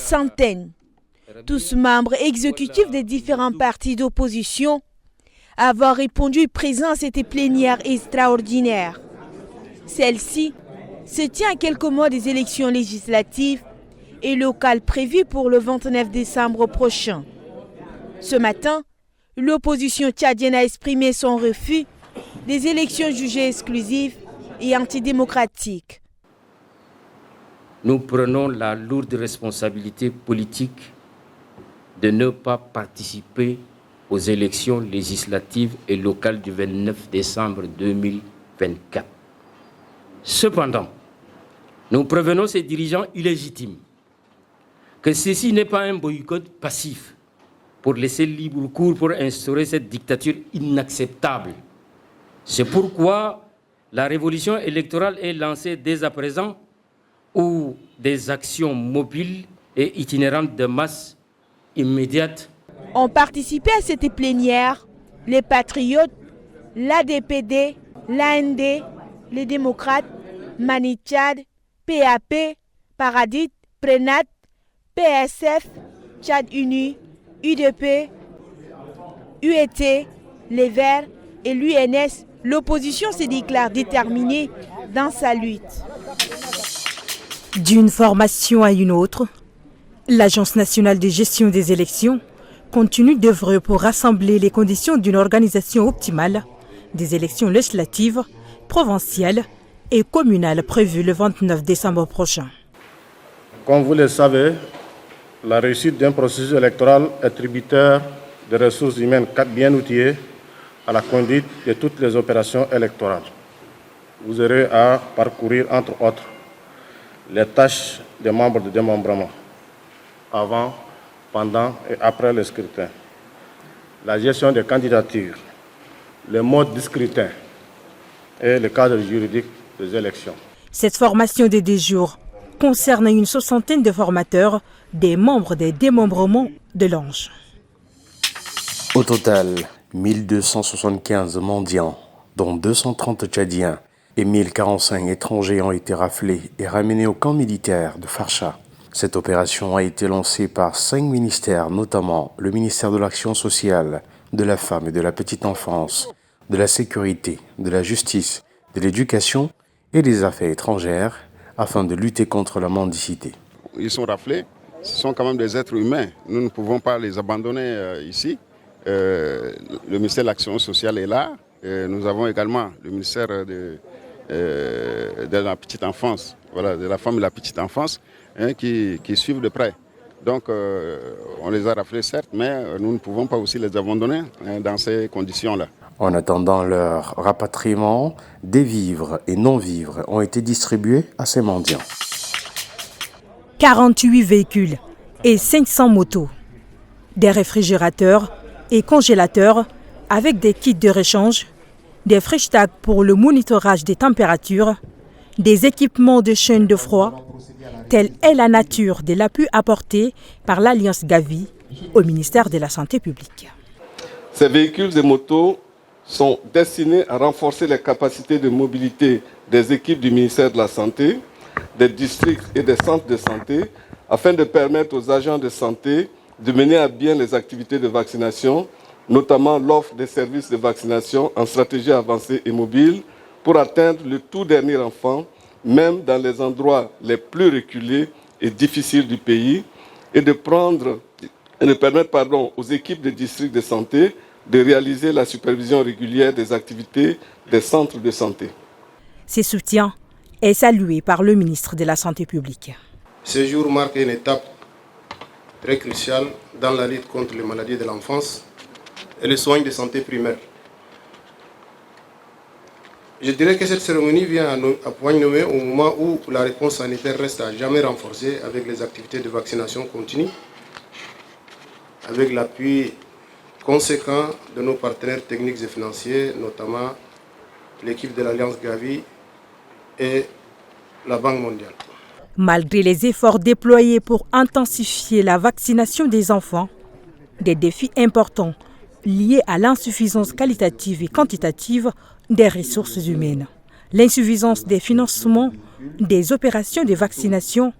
centaines, tous membres exécutifs des différents partis d'opposition, avoir répondu présent à cette plénière extraordinaire. Celle-ci se tient à quelques mois des élections législatives et locales prévues pour le 29 décembre prochain. Ce matin, l'opposition tchadienne a exprimé son refus des élections jugées exclusives et antidémocratiques. Nous prenons la lourde responsabilité politique de ne pas participer aux élections législatives et locales du 29 décembre 2024. Cependant, nous prévenons ces dirigeants illégitimes que ceci n'est pas un boycott passif pour laisser libre cours pour instaurer cette dictature inacceptable. C'est pourquoi la révolution électorale est lancée dès à présent, où des actions mobiles et itinérantes de masse immédiates ont participé à cette plénière les patriotes, l'ADPD, l'AND, les démocrates, Mani-Tchad, PAP, Paradis, Prenat, PSF, Tchad Uni, UDP, UET, les Verts et l'UNS. L'opposition se déclare déterminée dans sa lutte. D'une formation à une autre, l'Agence nationale de gestion des élections continue d'œuvrer pour rassembler les conditions d'une organisation optimale des élections législatives, provinciales et communales prévues le 29 décembre prochain. Comme vous le savez, la réussite d'un processus électoral est tributaire de ressources humaines bien outillées à la conduite de toutes les opérations électorales. Vous aurez à parcourir, entre autres, les tâches des membres de démembrement, avant, pendant et après le scrutin, la gestion des candidatures, le mode de scrutin et le cadre juridique des élections. Cette formation de 10 jours concerne une soixantaine de formateurs, des membres des démembrements de l'Ange. Au total, 1275 mendiants, dont 230 Tchadiens et 1045 étrangers ont été raflés et ramenés au camp militaire de Farsha. Cette opération a été lancée par 5 ministères, notamment le ministère de l'Action sociale, de la Femme et de la Petite Enfance, de la Sécurité, de la Justice, de l'Éducation et des Affaires étrangères, afin de lutter contre la mendicité. Ils sont raflés, ce sont quand même des êtres humains. Nous ne pouvons pas les abandonner ici. Le ministère de l'Action sociale est là. Nous avons également le ministère de la petite enfance, voilà, de la femme et de la petite enfance, qui suivent de près. Donc on les a raflés certes, mais nous ne pouvons pas aussi les abandonner dans ces conditions-là. En attendant leur rapatriement, des vivres et non-vivres ont été distribués à ces mendiants. 48 véhicules et 500 motos, des réfrigérateurs et congélateurs avec des kits de réchange, des fresh tags pour le monitorage des températures, des équipements de chaîne de froid, telle est la nature de l'appui apporté par l'Alliance Gavi au ministère de la Santé publique. Ces véhicules et motos sont destinés à renforcer les capacités de mobilité des équipes du ministère de la Santé, des districts et des centres de santé, afin de permettre aux agents de santé de mener à bien les activités de vaccination, notamment l'offre des services de vaccination en stratégie avancée et mobile, pour atteindre le tout dernier enfant, même dans les endroits les plus reculés et difficiles du pays, et de permettre aux équipes des districts de santé de réaliser la supervision régulière des activités des centres de santé. Ce soutien est salué par le ministre de la Santé publique. Ce jour marque une étape très cruciale dans la lutte contre les maladies de l'enfance et les soins de santé primaire. Je dirais que cette cérémonie vient à point nommé au moment où la réponse sanitaire reste à jamais renforcée avec les activités de vaccination continue, avec l'appui conséquent de nos partenaires techniques et financiers, notamment l'équipe de l'Alliance Gavi et la Banque mondiale. Malgré les efforts déployés pour intensifier la vaccination des enfants, des défis importants liés à l'insuffisance qualitative et quantitative des ressources humaines, l'insuffisance des financements des opérations de vaccination,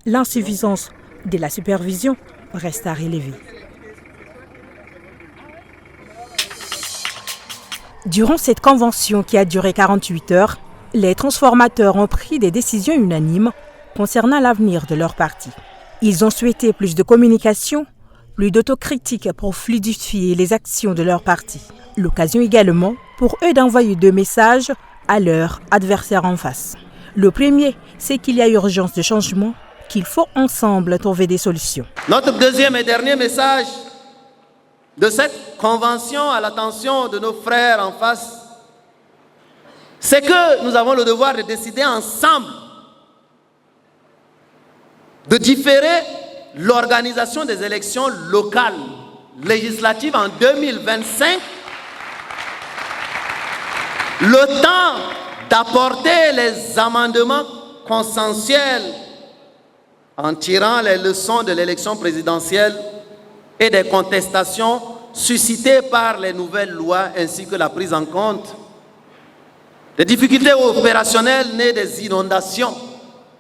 l'insuffisance De la supervision reste à relever. Durant cette convention qui a duré 48 heures, les transformateurs ont pris des décisions unanimes concernant l'avenir de leur parti. Ils ont souhaité plus de communication, plus d'autocritique pour fluidifier les actions de leur parti. L'occasion également pour eux d'envoyer 2 messages à leurs adversaires en face. Le premier, c'est qu'il y a urgence de changement, qu'il faut ensemble trouver des solutions. Notre deuxième et dernier message de cette convention à l'attention de nos frères en face, c'est que nous avons le devoir de décider ensemble de différer l'organisation des élections locales législatives en 2025, le temps d'apporter les amendements consensuels en tirant les leçons de l'élection présidentielle et des contestations suscitées par les nouvelles lois ainsi que la prise en compte des difficultés opérationnelles nées des inondations.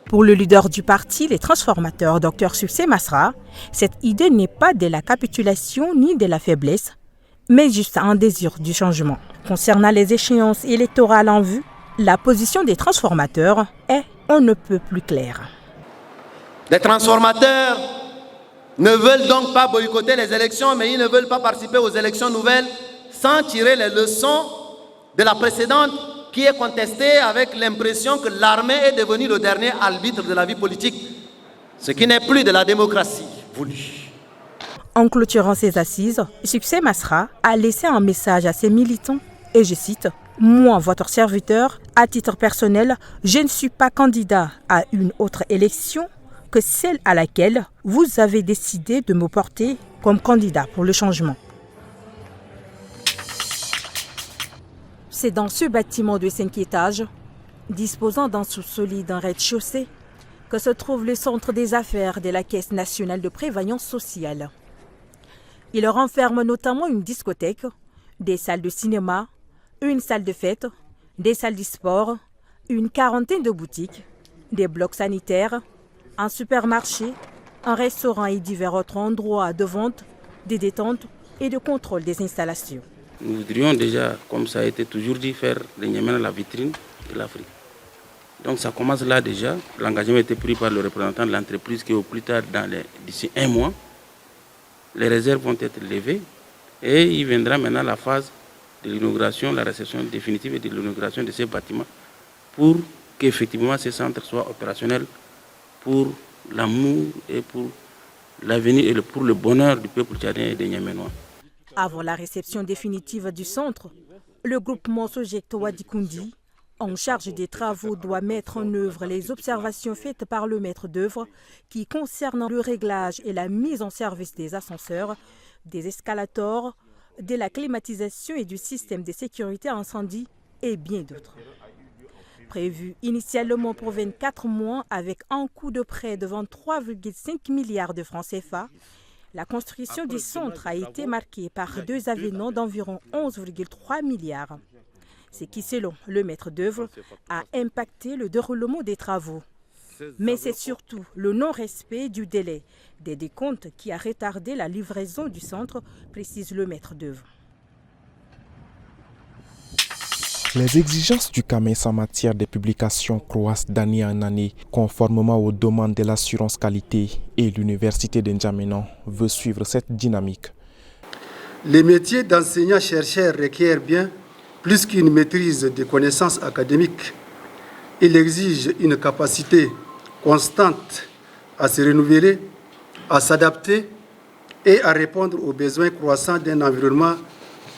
Pour le leader du parti, les transformateurs, Dr Succès Masra, cette idée n'est pas de la capitulation ni de la faiblesse, mais juste un désir du changement. Concernant les échéances électorales en vue, la position des transformateurs est on ne peut plus claire. Les transformateurs ne veulent donc pas boycotter les élections, mais ils ne veulent pas participer aux élections nouvelles sans tirer les leçons de la précédente qui est contestée avec l'impression que l'armée est devenue le dernier arbitre de la vie politique, ce qui n'est plus de la démocratie voulue. En clôturant ses assises, Succès Masra a laissé un message à ses militants, et je cite « Moi, votre serviteur, à titre personnel, je ne suis pas candidat à une autre élection que celle à laquelle vous avez décidé de me porter comme candidat pour le changement. » C'est dans ce bâtiment de 5 étages, disposant d'un sous-sol et d'un rez-de-chaussée, que se trouve le centre des affaires de la Caisse nationale de prévoyance sociale. Il renferme notamment une discothèque, des salles de cinéma, une salle de fête, des salles de sport, une quarantaine de boutiques, des blocs sanitaires, un supermarché, un restaurant et divers autres endroits de vente, de détente et de contrôle des installations. Nous voudrions déjà, comme ça a été toujours dit, faire de N'Djamena la vitrine de l'Afrique. Donc ça commence là déjà. L'engagement a été pris par le représentant de l'entreprise qui au plus tard, d'ici 1 mois, les réserves vont être levées et il viendra maintenant la phase de l'inauguration, la réception définitive et de l'inauguration de ces bâtiments pour qu'effectivement ces centres soient opérationnels pour l'amour et pour l'avenir et pour le bonheur du peuple tchadien et des N'Djaménois. Avant la réception définitive du centre, le groupement Sojecto Wadikundi, en charge des travaux, doit mettre en œuvre les observations faites par le maître d'œuvre qui concernent le réglage et la mise en service des ascenseurs, des escalators, de la climatisation et du système de sécurité incendie et bien d'autres. Prévu initialement pour 24 mois avec un coût de près de 23,5 milliards de francs CFA, la construction du centre a été marquée par 2 avenants d'environ 11,3 milliards. Ce qui, selon le maître d'œuvre, a impacté le déroulement des travaux. Mais c'est surtout le non-respect du délai des décomptes qui a retardé la livraison du centre, précise le maître d'œuvre. Les exigences du CAMES en matière de publication croissent d'année en année, conformément aux demandes de l'assurance qualité, et l'Université de N'Djamena veut suivre cette dynamique. Les métiers d'enseignant-chercheur requièrent bien plus qu'une maîtrise des connaissances académiques. Il exige une capacité constante à se renouveler, à s'adapter et à répondre aux besoins croissants d'un environnement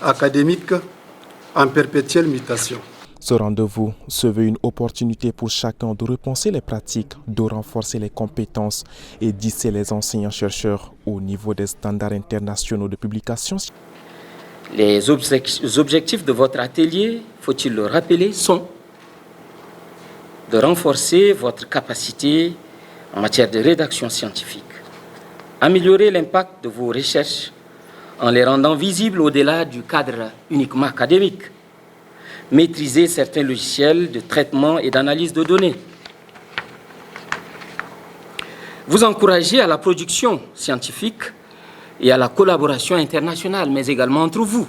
académique en perpétuelle mutation. Ce rendez-vous se veut une opportunité pour chacun de repenser les pratiques, de renforcer les compétences et d'hisser les enseignants-chercheurs au niveau des standards internationaux de publication. Les objectifs de votre atelier, faut-il le rappeler, sont de renforcer votre capacité en matière de rédaction scientifique, améliorer l'impact de vos recherches en les rendant visibles au-delà du cadre uniquement académique, maîtriser certains logiciels de traitement et d'analyse de données, Vous encouragez à la production scientifique et à la collaboration internationale, mais également entre vous.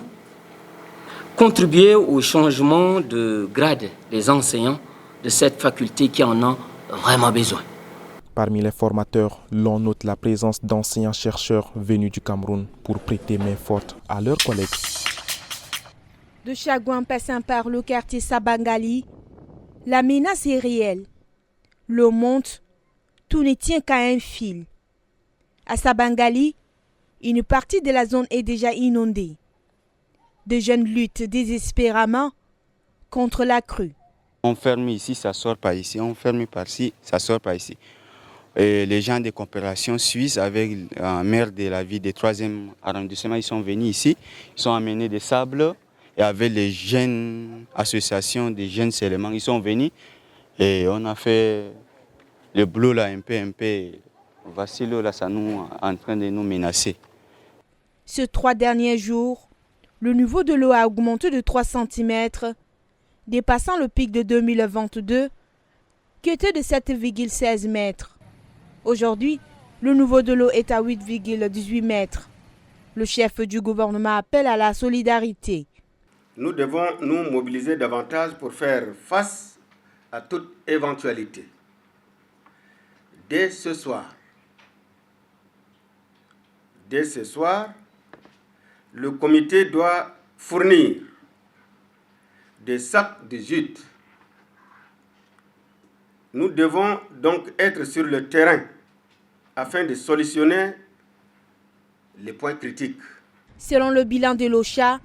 Contribuez au changement de grade des enseignants de cette faculté qui en a vraiment besoin. Parmi les formateurs, l'on note la présence d'enseignants-chercheurs venus du Cameroun pour prêter main forte à leurs collègues. De Chagouin passant par le quartier Sabangali, la menace est réelle. L'eau monte, tout ne tient qu'à un fil. À Sabangali, une partie de la zone est déjà inondée. De jeunes luttent désespérément contre la crue. On ferme ici, ça sort pas ici. On ferme par-ci, ça sort pas ici. Et les gens de coopération suisse avec un maire de la ville du 3e arrondissement, ils sont venus ici. Ils ont amené des sables et avec les jeunes associations des jeunes éléments, ils sont venus et on a fait le boulot là un peu. Voici l'eau là, ça nous en train de nous menacer. Ces 3 derniers jours, le niveau de l'eau a augmenté de 3 cm, dépassant le pic de 2022, qui était de 7,16 mètres. Aujourd'hui, le niveau de l'eau est à 8,18 mètres. Le chef du gouvernement appelle à la solidarité. Nous devons nous mobiliser davantage pour faire face à toute éventualité. Dès ce soir, le comité doit fournir des sacs de jute. Nous devons donc être sur le terrain afin de solutionner les points critiques. Selon le bilan de l'OCHA,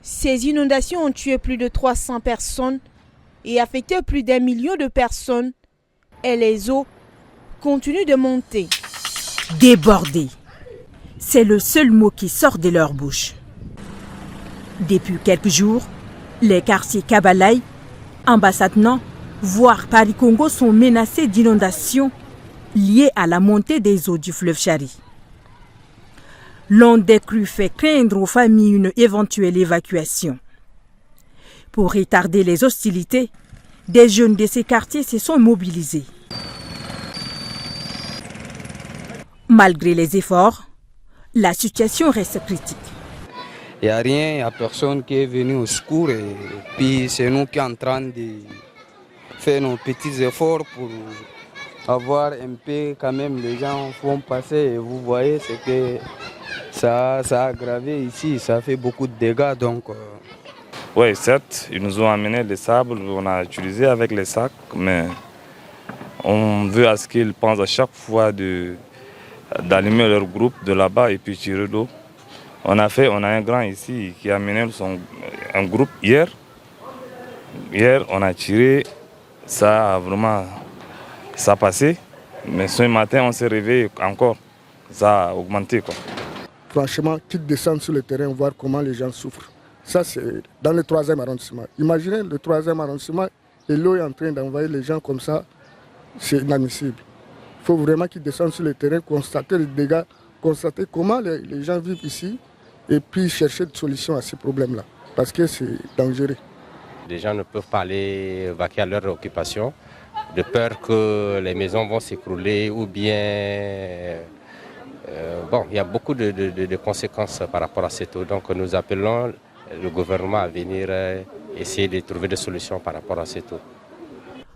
ces inondations ont tué plus de 300 personnes et affecté plus d'1 million de personnes. Et les eaux continuent de monter. Débordés. C'est le seul mot qui sort de leur bouche. Depuis quelques jours, les quartiers Kabalaï, Ambassadnan, voire Paris-Congo sont menacés d'inondations liées à la montée des eaux du fleuve Chari. L'onde des crues fait craindre aux familles une éventuelle évacuation. Pour retarder les hostilités, des jeunes de ces quartiers se sont mobilisés. Malgré les efforts, la situation reste critique. Il n'y a rien, il n'y a personne qui est venu au secours et puis c'est nous qui sommes en train de faire nos petits efforts pour avoir un peu quand même les gens vont passer et vous voyez c'est que ça a aggravé ici, ça fait beaucoup de dégâts donc. Oui, certes, ils nous ont amené des sables, on a utilisé avec les sacs, mais on veut à ce qu'ils pensent à chaque fois d'allumer leur groupe de là-bas et puis tirer l'eau. On a un grand ici qui a amené un groupe hier. Hier, on a tiré, ça a vraiment passé. Mais ce matin, on s'est réveillé encore. Ça a augmenté, quoi. Franchement, qu'ils descendent sur le terrain, voir comment les gens souffrent. Ça, c'est dans le 3e arrondissement. Imaginez le 3e arrondissement et l'eau est en train d'envoyer les gens comme ça. C'est inadmissible. Il faut vraiment qu'ils descendent sur le terrain, constater les dégâts, constater comment les gens vivent ici et puis chercher des solutions à ces problèmes-là. Parce que c'est dangereux. Les gens ne peuvent pas aller vaquer à leur occupation, de peur que les maisons vont s'écrouler ou bien... il y a beaucoup de conséquences par rapport à cette eau. Donc nous appelons le gouvernement à venir essayer de trouver des solutions par rapport à cette eau.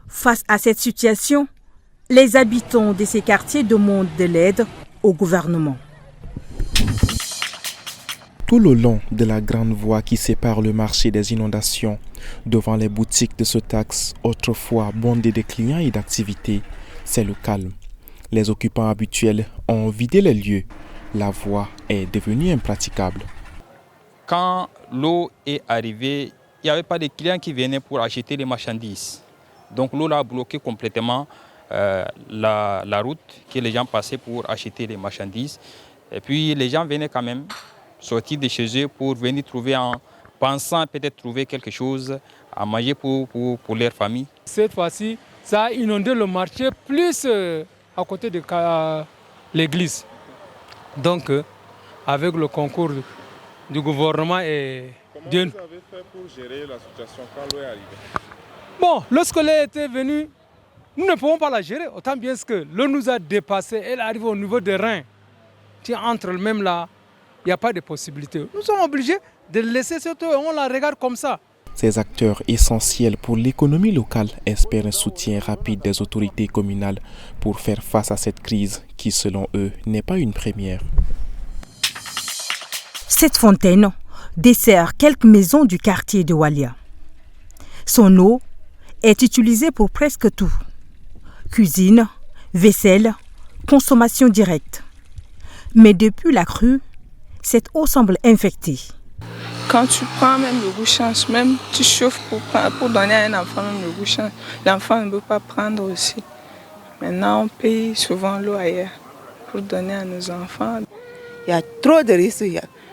Face à cette situation, les habitants de ces quartiers demandent de l'aide au gouvernement. Tout le long de la grande voie qui sépare le marché des inondations, devant les boutiques de ce taxe, autrefois bondées de clients et d'activités, c'est le calme. Les occupants habituels ont vidé les lieux. La voie est devenue impraticable. Quand l'eau est arrivée, il n'y avait pas de clients qui venaient pour acheter les marchandises. Donc l'eau a bloqué complètement la route que les gens passaient pour acheter les marchandises. Et puis les gens venaient quand même sortir de chez eux pour venir trouver, en pensant peut-être trouver quelque chose à manger pour leur famille. Cette fois-ci, ça a inondé le marché plus à côté de l'église. Donc, avec le concours du gouvernement et... Comment vous avez fait pour gérer la situation quand l'eau est arrivée? Bon, lorsque l'eau était venue, nous ne pouvons pas la gérer. Autant bien que l'eau nous a dépassé, elle arrive au niveau des reins. Tu entre même là, il n'y a pas de possibilité. Nous sommes obligés de laisser cette eau et on la regarde comme ça. Ces acteurs essentiels pour l'économie locale espèrent un soutien rapide des autorités communales pour faire face à cette crise qui, selon eux, n'est pas une première. Cette fontaine dessert quelques maisons du quartier de Walia. Son eau est utilisée pour presque tout. Cuisine, vaisselle, consommation directe. Mais depuis la crue, cette eau semble infectée. Quand tu prends même le goût-change, même tu chauffes pour donner à un enfant même le goût-change, l'enfant ne peut pas prendre aussi. Maintenant, on paye souvent l'eau ailleurs pour donner à nos enfants. Il y a trop de risques.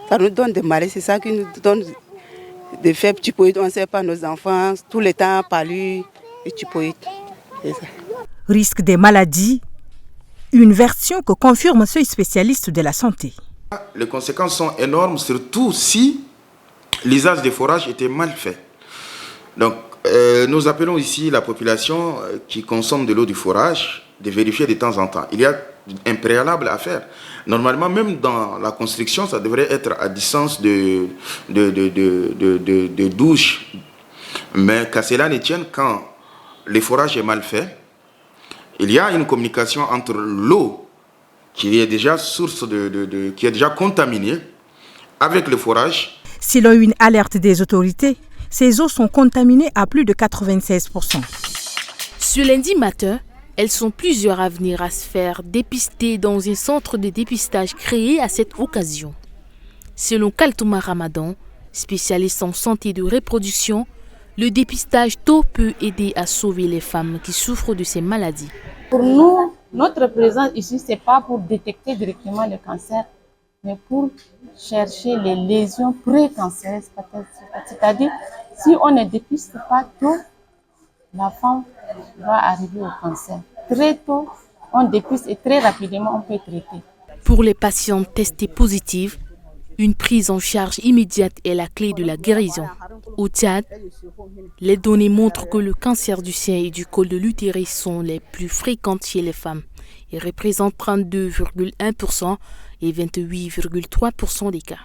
Ça nous donne des maladies, c'est ça qui nous donne des faibles typhoïdes. On ne sait pas, nos enfants, tout le temps, palu et typhoïdes. Risque des maladies, une version que confirme ce spécialiste de la santé. Les conséquences sont énormes, surtout si l'usage des forages était mal fait. Donc, nous appelons ici la population qui consomme de l'eau du forage de vérifier de temps en temps. Il y a un préalable à faire. Normalement, même dans la construction, ça devrait être à distance de douche. Mais qu'à cela ne tienne, quand le forage est mal fait, il y a une communication entre l'eau qui est déjà source qui est déjà contaminée avec le forage. Selon une alerte des autorités, ces eaux sont contaminées à plus de 96%. Ce lundi matin, elles sont plusieurs à venir à se faire dépister dans un centre de dépistage créé à cette occasion. Selon Kaltouma Ramadan, spécialiste en santé de reproduction, le dépistage tôt peut aider à sauver les femmes qui souffrent de ces maladies. Pour nous, notre présence ici, ce n'est pas pour détecter directement le cancer, mais pour chercher les lésions pré-cancéreuses. C'est-à-dire, si on ne dépiste pas tôt, la femme va arriver au cancer. Très tôt, on dépiste et très rapidement, on peut traiter. Pour les patientes testées positives, une prise en charge immédiate est la clé de la guérison. Au Tchad, les données montrent que le cancer du sein et du col de l'utérus sont les plus fréquents chez les femmes et représentent 32,1% et 28,3% des cas.